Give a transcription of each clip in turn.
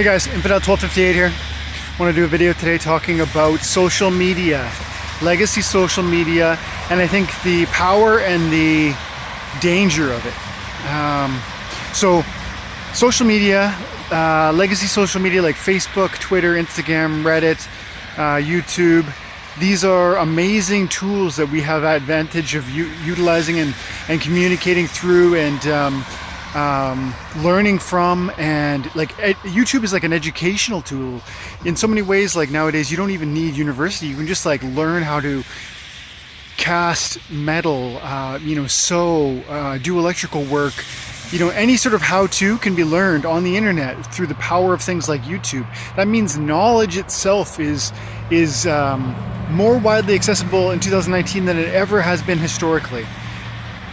Hey guys, Infidel 1258 here. I want to do a video today talking about social media, legacy social media, and I think the power and the danger of it. So social media, legacy social media like Facebook, Twitter, Instagram, Reddit, YouTube, these are amazing tools that we have advantage of utilizing and communicating through and learning from, and like YouTube is like an educational tool in so many ways. Like nowadays you don't even need university, you can just like learn how to cast metal, sew, do electrical work, any sort of how-to can be learned on the internet through the power of things like YouTube. That means knowledge itself is more widely accessible in 2019 than it ever has been historically.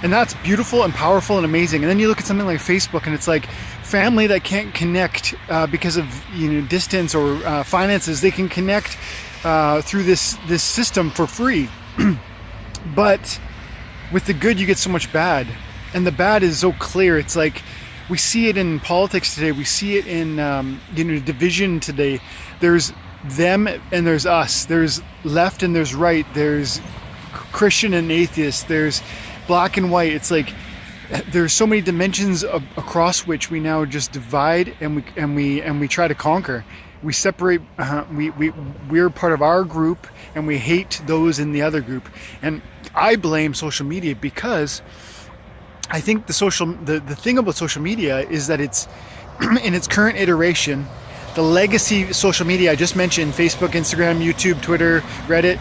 And that's beautiful and powerful and amazing. And then you look at something like Facebook, and it's like family that can't connect because of distance or finances. They can connect through this system for free. But with the good, you get so much bad, and the bad is so clear. It's like we see it in politics today. We see it in division today. There's them and there's us. There's left and there's right. There's Christian and atheist. There's black and white. It's like there's so many dimensions across which we now just divide and we try to conquer. We separate. We're part of our group and we hate those in the other group. And I blame social media because I think the thing about social media is that it's in its current iteration, the legacy social media I just mentioned, Facebook, Instagram, YouTube, Twitter, Reddit,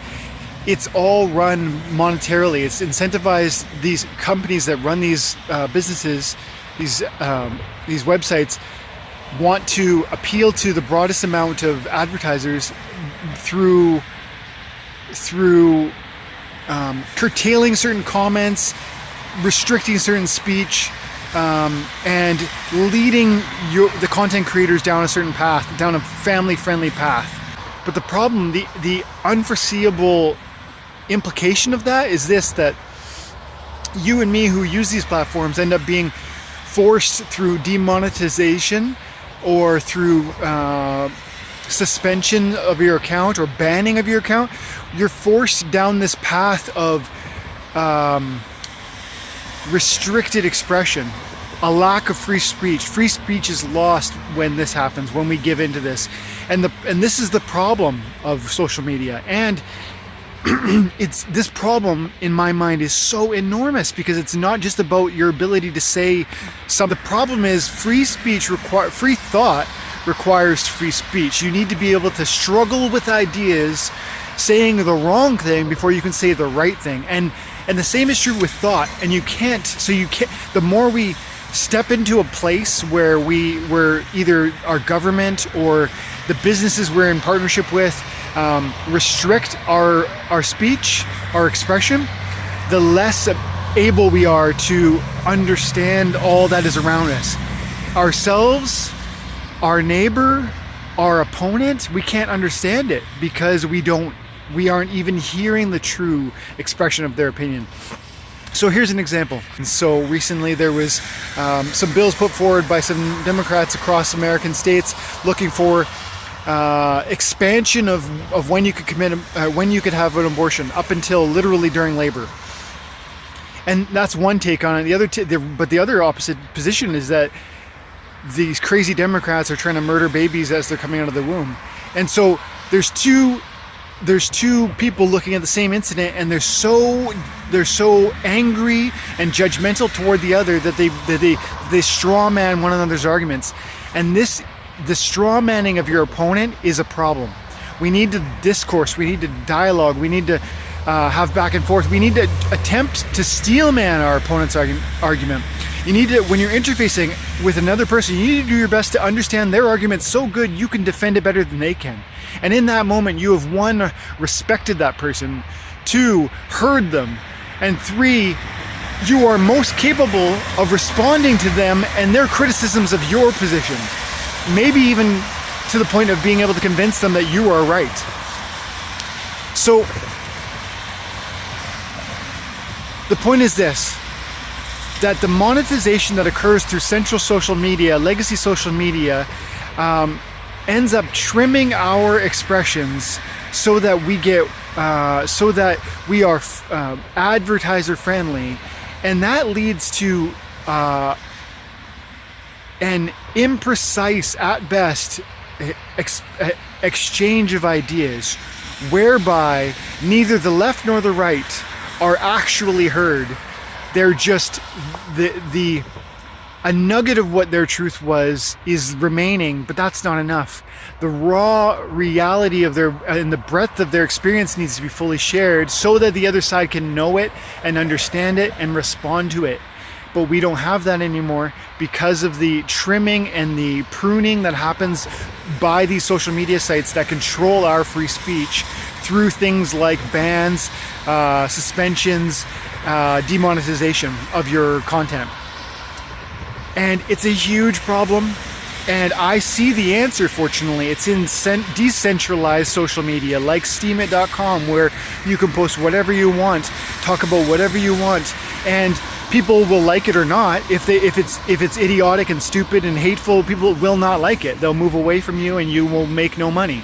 it's all run monetarily. It's incentivized. These companies that run these businesses, these websites, want to appeal to the broadest amount of advertisers through curtailing certain comments, restricting certain speech, and leading the content creators down a certain path, down a family-friendly path. But the problem, the unforeseeable implication of that is this: that you and me who use these platforms end up being forced through demonetization or through suspension of your account or banning of your account. You're forced down this path of restricted expression, a lack of free speech. Free speech is lost when this happens, when we give into this, and this is the problem of social media. And this problem in my mind is so enormous because it's not just about your ability to say something. The problem is free thought requires free speech. You need to be able to struggle with ideas, saying the wrong thing before you can say the right thing. And the same is true with thought. And you can't. The more we step into a place where we're either our government or the businesses we're in partnership with restrict our speech, our expression, the less able we are to understand all that is around us. Ourselves, our neighbor, our opponent, we can't understand it because we aren't even hearing the true expression of their opinion. So here's an example. And so recently there was some bills put forward by some Democrats across American states looking for expansion of when you could when you could have an abortion up until literally during labor. And that's one take on it. But the other opposite position is that these crazy Democrats are trying to murder babies as they're coming out of the womb. And so there's two people looking at the same incident, and they're so angry and judgmental toward the other that they straw man one another's arguments. And the straw manning of your opponent is a problem. We need to discourse, we need to dialogue, we need to have back and forth. We need to attempt to steel man our opponent's argument. You need to, when you're interfacing with another person, you need to do your best to understand their argument so good you can defend it better than they can. And in that moment, you have 1, respected that person, 2, heard them, and 3, you are most capable of responding to them and their criticisms of your position. Maybe even to the point of being able to convince them that you are right. So the point is this: that the monetization that occurs through central social media, legacy social media, ends up trimming our expressions so that we get so that we are advertiser friendly, and that leads to an imprecise at best exchange of ideas, whereby neither the left nor the right are actually heard. They're just a nugget of what their truth was is remaining, but that's not enough. The raw reality of their and the breadth of their experience needs to be fully shared so that the other side can know it and understand it and respond to it. But we don't have that anymore because of the trimming and the pruning that happens by these social media sites that control our free speech through things like bans, suspensions, demonetization of your content. And it's a huge problem, and I see the answer, fortunately. It's in decentralized social media like Steem.com, where you can post whatever you want, talk about whatever you want, and people will like it or not. If it's idiotic and stupid and hateful, people will not like it. They'll move away from you and you will make no money.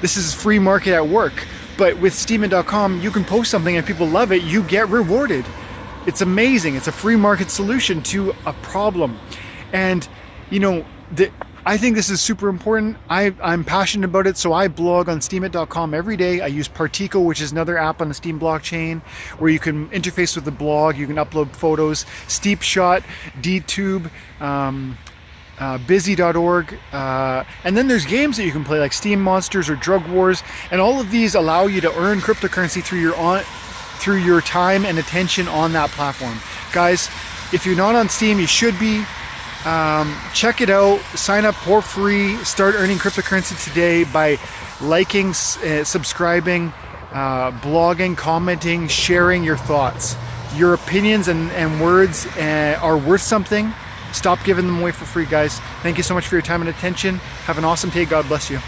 This is free market at work. But with Steem.com, you can post something and people love it, you get rewarded. It's amazing. It's a free market solution to a problem. And, you know, I think this is super important. I'm passionate about it, so I blog on Steemit.com every day. I use Partico, which is another app on the Steem blockchain, where you can interface with the blog, you can upload photos, Steepshot, DTube, busy.org, and then there's games that you can play like Steem Monsters or Drug Wars, and all of these allow you to earn cryptocurrency through your time and attention on that platform. Guys, if you're not on Steem, you should be. Check it out, sign up for free, start earning cryptocurrency today by liking, subscribing, blogging, commenting, sharing your thoughts. Your opinions and words are worth something. Stop giving them away for free, guys. Thank you so much for your time and attention. Have an awesome day. God bless you.